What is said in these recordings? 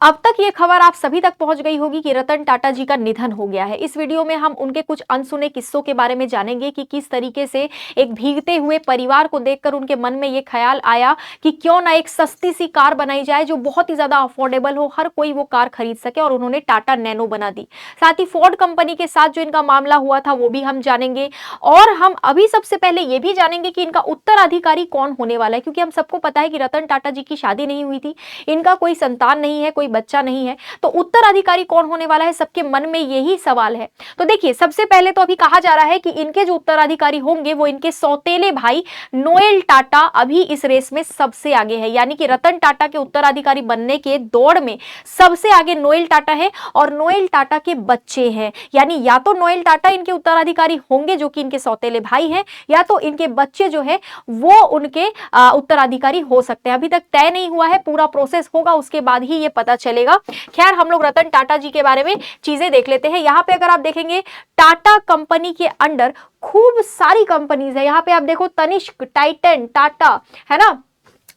अब तक ये खबर आप सभी तक पहुंच गई होगी कि रतन टाटा जी का निधन हो गया है। इस वीडियो में हम उनके कुछ अनसुने किस्सों के बारे में जानेंगे कि किस तरीके से एक भीगते हुए परिवार को देखकर उनके मन में ये ख्याल आया कि क्यों ना एक सस्ती सी कार बनाई जाए जो बहुत ही ज्यादा अफोर्डेबल हो, हर कोई वो कार खरीद सके, और उन्होंने टाटा नैनो बना दी। साथ ही फोर्ड कंपनी के साथ जो इनका मामला हुआ था वो भी हम जानेंगे, और हम अभी सबसे पहले ये भी जानेंगे कि इनका उत्तराधिकारी कौन होने वाला है, क्योंकि हम सबको पता है कि रतन टाटा जी की शादी नहीं हुई थी, इनका कोई संतान नहीं है, कोई बच्चा नहीं है, तो उत्तराधिकारी कौन होने वाला है, सबके मन में यही सवाल है। तो देखिए, सबसे पहले तो अभी कहा जा रहा है कि इनके जो उत्तराधिकारी होंगे वो इनके सौतेले भाई नोएल टाटा अभी इस रेस में सबसे आगे है। यानी कि रतन टाटा के उत्तराधिकारी बनने के दौड़ में सबसे आगे नोएल टाटा है, और नोएल टाटा के बच्चे हैं। यानी या तो नोएल टाटा इनके उत्तराधिकारी होंगे जो कि इनके सौतेले भाई हैं, या तो इनके बच्चे जो है वो उनके उत्तराधिकारी हो सकते हैं। अभी तक तय नहीं हुआ है, पूरा प्रोसेस होगा उसके बाद ही ये पता चलेगा। खैर, हम लोग रतन टाटा जी के बारे में चीजें देख लेते हैं। यहाँ पे अगर आप देखेंगे, टाटा कंपनी के अंडर खूब सारी कंपनीज है। यहाँ पे आप देखो, तनिष्क, टाइटन, टाटा, है ना,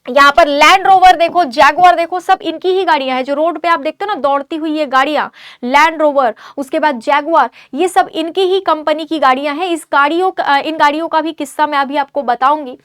यहाँ पर लैंड रोवर देखो, जैगुआर देखो, सब इनकी ही गाड़ियां हैं। जो रोड पे आप देखते हो ना दौड़ती हुई ये गाड़ियां, लैंड रोवर, उसके बाद जैगुआर, ये सब इनकी ही कंपनी की गाड़ियां हैं। इन गाड़ियों का भी किस्सा मैं अभी आपको बताऊंगी।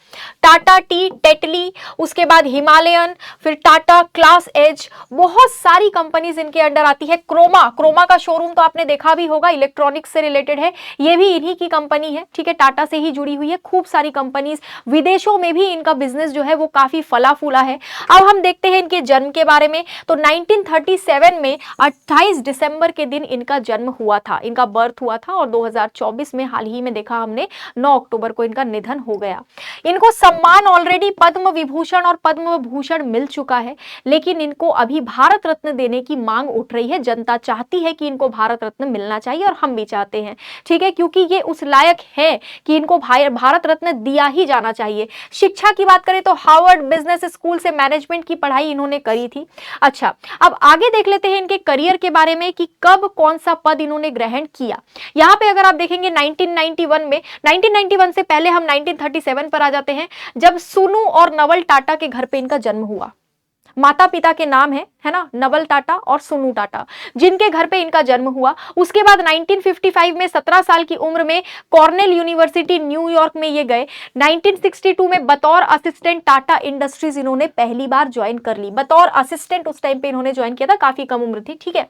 टाटा टी, टेटली, उसके बाद हिमालयन, फिर टाटा क्लास एज, बहुत सारी कंपनीज इनके अंडर आती है। क्रोमा का शोरूम तो आपने देखा भी होगा, इलेक्ट्रॉनिक्स से रिलेटेड है, ये भी इन्हीं की कंपनी है। ठीक है, टाटा से ही जुड़ी हुई है। खूब सारी कंपनीज, विदेशों में भी इनका बिजनेस जो है वो काफी फला फूला है। अब हम देखते हैं इनके जन्म के बारे में। तो 1937 में 28 दिसंबर के दिन इनका जन्म हुआ था, इनका बर्थ हुआ था, और 2024 में हाल ही में देखा हमने 9 अक्टूबर को इनका निधन हो गया। इनको सम्मान ऑलरेडी पद्म विभूषण और पद्म भूषण मिल चुका है, लेकिन इनको अभी भारत रत्न देने की मांग उठ रही है। जनता चाहती है कि इनको भारत रत्न मिलना चाहिए, और हम भी चाहते हैं। ठीक है, क्योंकि ये उस लायक है कि इनको भारत रत्न दिया ही जाना चाहिए। शिक्षा की बात करें तो हार्वर्ड बिजनेस स्कूल से मैनेजमेंट की पढ़ाई इन्होंने करी थी। अच्छा, अब आगे देख लेते हैं इनके करियर के बारे में कि कब कौन सा पद इन्होंने ग्रहण किया। यहाँ पे अगर आप देखेंगे 1991 में, 1991 से पहले हम 1937 पर आ जाते हैं, जब सुनु और नवल टाटा के घर पे इनका जन्म हुआ। माता पिता के नाम है ना, नवल टाटा और सुनु टाटा, जिनके घर पे इनका जन्म हुआ। उसके बाद 1955 में 17 साल की उम्र में कॉर्नेल यूनिवर्सिटी न्यूयॉर्क में ये गए। 1962 में बतौर असिस्टेंट टाटा इंडस्ट्रीज इन्होंने पहली बार ज्वाइन कर ली। बतौर असिस्टेंट उस टाइम पे इन्होंने ज्वाइन किया था, काफी कम उम्र थी। ठीक है,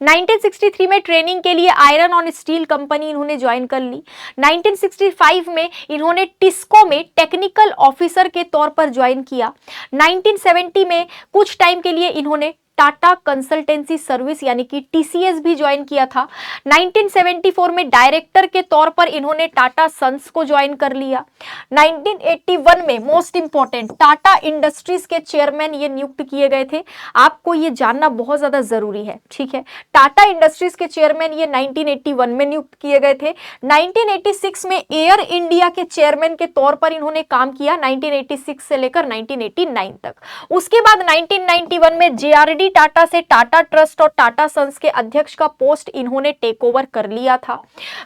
1963 में ट्रेनिंग के लिए आयरन और स्टील कंपनी इन्होंने ज्वाइन कर ली। 1965 में इन्होंने टिस्को में टेक्निकल ऑफिसर के तौर पर ज्वाइन किया। 1970 में कुछ टाइम के लिए इन्होंने टाटा कंसल्टेंसी सर्विस यानी कि टीसीएस भी ज्वाइन किया था। 1974 में डायरेक्टर के तौर पर इन्होंने टाटा सन्स को ज्वाइन कर लिया। 1981 में मोस्ट इंपॉर्टेंट टाटा इंडस्ट्रीज के चेयरमैन ये नियुक्त किए गए थे। आपको ये जानना बहुत ज्यादा जरूरी है। ठीक है, टाटा इंडस्ट्रीज के चेयरमैन ये 1981 में नियुक्त किए गए थे। 1986 में एयर इंडिया के चेयरमैन के तौर पर इन्होंने काम किया, 1986 से लेकर 1989 तक। उसके बाद 1991 में जेआरडी टाटा से टाटा ट्रस्ट और टाटा सन्स के अध्यक्ष का पोस्ट इन्होंने टेक ओवर कर लिया था।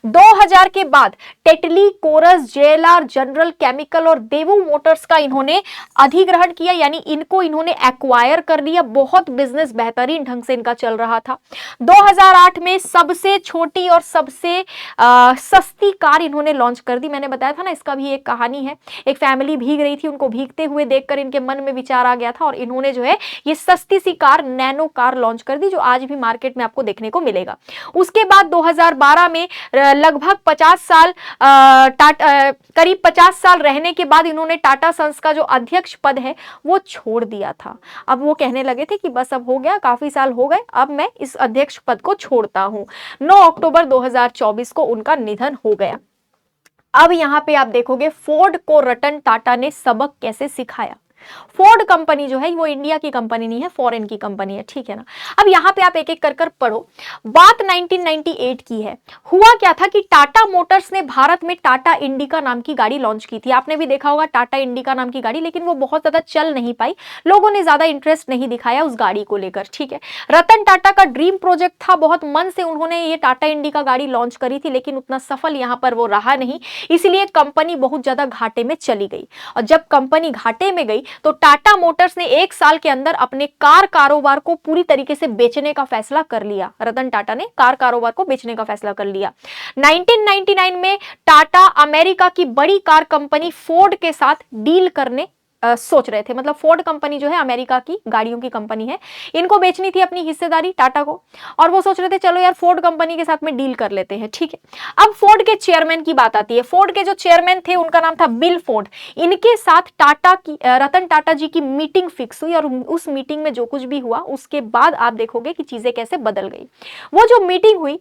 2000 के बाद Tetley, Corus, JLR, General Chemical और देवू मोटर्स का इन्होंने अधिग्रहण किया, यानी इनको इन्होंने एक्वायर कर लिया। बहुत बिजनेस बेहतरीन ढंग से इनका चल रहा था। 2008 में सबसे छोटी और सबसे सस्ती कार इन्होंने लॉन्च कर दी। मैंने बताया था ना, इसका भी एक कहानी है। एक फैमिली भीग रही थी, उनको भीगते हुए देखकर इनके मन में विचार आ गया था, और इन्होंने जो है ये सस्ती सी कार, नैनो कार लॉन्च कर दी, जो आज भी मार्केट में आपको देखने को मिलेगा। उसके बाद 2012 में लगभग 50 साल करीब 50 साल रहने के बाद इन्होंने टाटा सन्स का जो अध्यक्ष पद है वो छोड़ दिया था। अब वो कहने लगे थे कि बस अब हो गया, काफी साल हो गए, अब मैं इस अध्यक्ष पद को छोड़ता हूं। 9 अक्टूबर 2024 को उनका निधन हो गया। अब यहां पे आप देखोगे फोर्ड को रतन टाटा ने सबक कैसे सिखाया। फोर्ड कंपनी जो है वो इंडिया की कंपनी नहीं है, फॉरेन की कंपनी है। ठीक है ना, अब यहां पे आप एक एक कर कर पढ़ो। बात 1998 की है। हुआ क्या था कि टाटा मोटर्स ने भारत में टाटा इंडिका नाम की गाड़ी लॉन्च की थी। आपने भी देखा होगा टाटा इंडिका नाम की गाड़ी, लेकिन वो बहुत ज्यादा चल नहीं पाई, लोगों ने ज्यादा इंटरेस्ट नहीं दिखाया उस गाड़ी को लेकर। ठीक है, रतन टाटा का ड्रीम प्रोजेक्ट था, बहुत मन से उन्होंने ये टाटा इंडिका गाड़ी लॉन्च करी थी, लेकिन उतना सफल यहां पर वो रहा नहीं, इसलिए कंपनी बहुत ज्यादा घाटे में चली गई। और जब कंपनी घाटे में गई तो टाटा मोटर्स ने 1 साल के अंदर अपने कार कारोबार को पूरी तरीके से बेचने का फैसला कर लिया। रतन टाटा ने कार कारोबार को बेचने का फैसला कर लिया। 1999 में टाटा अमेरिका की बड़ी कार कंपनी फोर्ड के साथ डील करने सोच रहे थे। मतलब फोर्ड कंपनी जो है अमेरिका की गाड़ियों की कंपनी है, इनको बेचनी थी अपनी हिस्सेदारी टाटा को, और वो सोच रहे थे चलो यार फोर्ड कंपनी के साथ में डील कर लेते हैं, ठीक है। अब फोर्ड के चेयरमैन की बात आती है। फोर्ड के जो चेयरमैन थे उनका नाम था बिल फोर्ड। इनके साथ रतन टाटा जी की मीटिंग फिक्स हुई, और उस मीटिंग में जो कुछ भी हुआ उसके बाद आप देखोगे कि चीजें कैसे बदल गई। वो जो मीटिंग हुई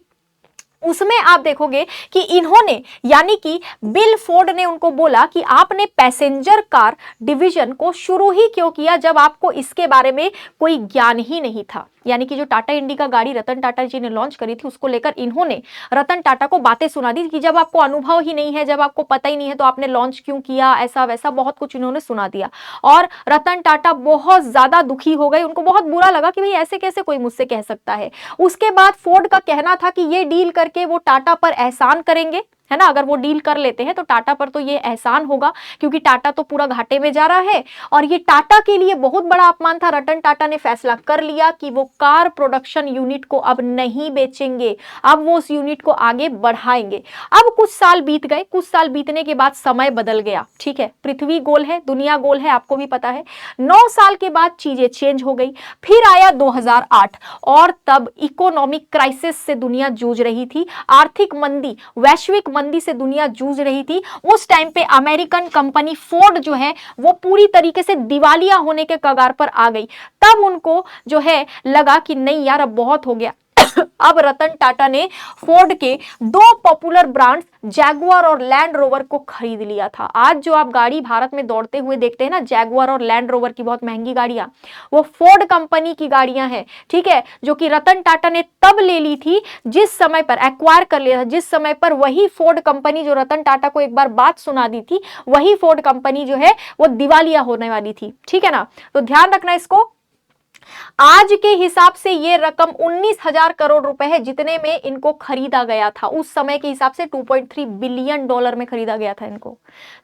उसमें आप देखोगे कि इन्होंने, यानी कि बिल फोर्ड ने उनको बोला कि आपने पैसेंजर कार डिवीजन को शुरू ही क्यों किया जब आपको इसके बारे में कोई ज्ञान ही नहीं था। यानी कि जो टाटा इंडिका गाड़ी रतन टाटा जी ने लॉन्च करी थी उसको लेकर इन्होंने रतन टाटा को बातें सुना दी कि जब आपको अनुभव ही नहीं है, जब आपको पता ही नहीं है तो आपने लॉन्च क्यों किया, ऐसा वैसा बहुत कुछ इन्होंने सुना दिया। और रतन टाटा बहुत ज्यादा दुखी हो गए, उनको बहुत बुरा लगा कि भाई ऐसे कैसे कोई मुझसे कह सकता है। उसके बाद फोर्ड का कहना था कि ये डील करके वो टाटा पर एहसान करेंगे, है ना। अगर वो डील कर लेते हैं तो टाटा पर तो ये एहसान होगा, क्योंकि टाटा तो पूरा घाटे में जा रहा है और ये टाटा के लिए बहुत बड़ा अपमान था। रतन टाटा ने फैसला कर लिया कि वो कार प्रोडक्शन यूनिट को अब नहीं बेचेंगे, अब वो उस यूनिट को आगे बढ़ाएंगे। अब कुछ साल बीत गए, कुछ साल बीतने के बाद समय बदल गया, ठीक है। पृथ्वी गोल है, दुनिया गोल है, आपको भी पता है। 9 साल के बाद चीजें चेंज हो गई। फिर आया 2008 और तब इकोनॉमिक क्राइसिस से दुनिया जूझ रही थी, आर्थिक मंदी, वैश्विक मंदी से दुनिया जूझ रही थी। उस टाइम पे अमेरिकन कंपनी फोर्ड जो है वो पूरी तरीके से दिवालिया होने के कगार पर आ गई। तब उनको जो है लगा कि नहीं यार अब बहुत हो गया। अब रतन टाटा ने फोर्ड के 2 पॉपुलर ब्रांड्स जैगुआर और लैंड रोवर को खरीद लिया था। आज जो आप गाड़ी भारत में दौड़ते हुए देखते हैं ना, जैगुआर और लैंड रोवर की बहुत महंगी गाड़ियां, वो फोर्ड कंपनी की गाड़ियां हैं, ठीक है, जो कि रतन टाटा ने तब ले ली थी जिस समय पर एक्वायर कर लिया था, जिस समय पर वही फोर्ड कंपनी जो रतन टाटा को एक बार बात सुना दी थी, वही फोर्ड कंपनी जो है वो दिवालिया होने वाली थी, ठीक है ना। तो ध्यान रखना इसको। आज के हिसाब से ये रकम 19,000 करोड़ रुपए है जितने में इनको खरीदा गया था। उस समय के हिसाब से 2.3 बिलियन डॉलर में खरीदा गया था इनको,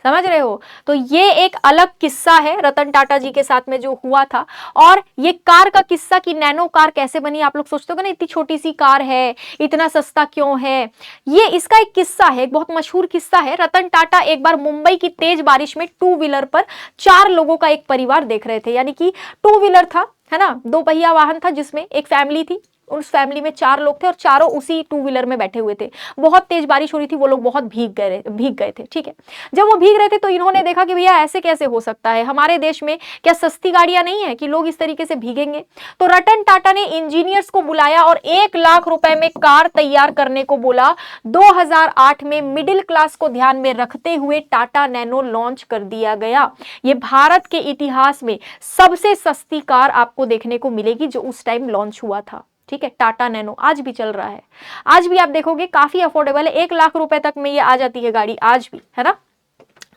समझ रहे हो। तो ये एक अलग किस्सा है रतन टाटा जी के साथ में जो हुआ था। और ये कार का किस्सा कि नैनो कार कैसे बनी, आप लोग सोचते हो ना इतनी छोटी सी कार है, इतना सस्ता क्यों है, ये इसका एक किस्सा है, एक बहुत मशहूर किस्सा है। रतन टाटा एक बार मुंबई की तेज बारिश में 2 व्हीलर पर 4 लोगों का एक परिवार देख रहे थे, यानी कि 2 व्हीलर था, है ना, 2 पहिया वाहन था जिसमें एक फैमिली थी, उस फैमिली में 4 लोग थे और चारों उसी 2 व्हीलर में बैठे हुए थे। बहुत तेज बारिश हो रही थी, वो लोग बहुत भीग गए थे, ठीक है। जब वो भीग रहे थे तो इन्होंने देखा कि भैया ऐसे कैसे हो सकता है, हमारे देश में क्या सस्ती गाड़ियां नहीं है कि लोग इस तरीके से भीगेंगे। तो रतन टाटा ने इंजीनियर्स को बुलाया और 1 लाख रुपए में कार तैयार करने को बोला। 2008 में मिडिल क्लास को ध्यान में रखते हुए टाटा नैनो लॉन्च कर दिया गया। ये भारत के इतिहास में सबसे सस्ती कार आपको देखने को मिलेगी जो उस टाइम लॉन्च हुआ था, ठीक है। टाटा नैनो आज भी चल रहा है, आज भी आप देखोगे काफी अफोर्डेबल है, 1 लाख रुपए तक में ये आ जाती है गाड़ी आज भी, है ना।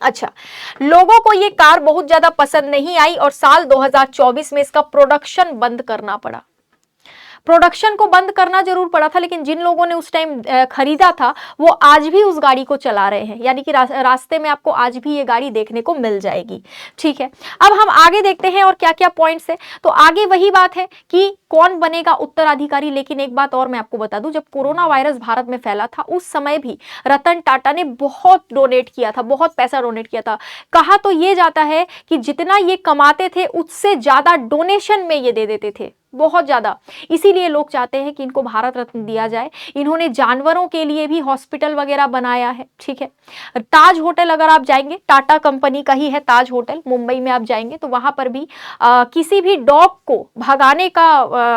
अच्छा, लोगों को ये कार बहुत ज्यादा पसंद नहीं आई और साल 2024 में इसका प्रोडक्शन बंद करना पड़ा। प्रोडक्शन को बंद करना जरूर पड़ा था, लेकिन जिन लोगों ने उस टाइम खरीदा था वो आज भी उस गाड़ी को चला रहे हैं, यानी कि रास्ते में आपको आज भी ये गाड़ी देखने को मिल जाएगी, ठीक है। अब हम आगे देखते हैं और क्या क्या पॉइंट्स है। तो आगे वही बात है कि कौन बनेगा उत्तराधिकारी। लेकिन एक बात और मैं आपको बता दूं, जब कोरोना वायरस भारत में फैला था उस समय भी रतन टाटा ने बहुत डोनेट किया था, बहुत पैसा डोनेट किया था। कहा तो ये जाता है कि जितना ये कमाते थे उससे ज्यादा डोनेशन में ये दे देते थे, बहुत ज्यादा। इसीलिए लोग चाहते हैं कि इनको भारत रत्न दिया जाए। इन्होंने जानवरों के लिए भी हॉस्पिटल वगैरह बनाया है, ठीक है। ताज होटल अगर आप जाएंगे, टाटा कंपनी का ही है ताज होटल, मुंबई में आप जाएंगे तो वहां पर भी किसी भी डॉग को भगाने का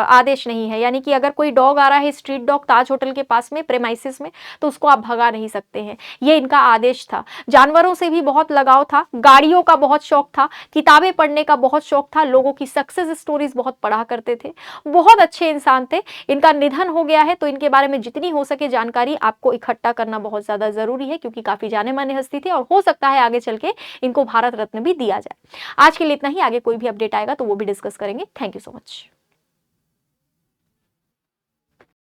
आदेश नहीं है। यानी कि अगर कोई डॉग आ रहा है स्ट्रीट डॉग ताज होटल के पास में प्रेमाइसिस में, तो उसको आप भगा नहीं सकते हैं, ये इनका आदेश था। जानवरों से भी बहुत लगाव था, गाड़ियों का बहुत शौक था, किताबें पढ़ने का बहुत शौक था, लोगों की सक्सेस स्टोरीज बहुत पढ़ा करते थे, बहुत अच्छे इंसान थे। इनका निधन हो गया है तो इनके बारे में जितनी हो सके जानकारी आपको इकट्ठा करना बहुत ज्यादा जरूरी है, क्योंकि काफी जाने माने हस्ती थे और हो सकता है आगे चल के इनको भारत रत्न भी दिया जाए। आज के लिए इतना ही, आगे कोई भी अपडेट आएगा तो वो भी डिस्कस करेंगे। Thank you so much.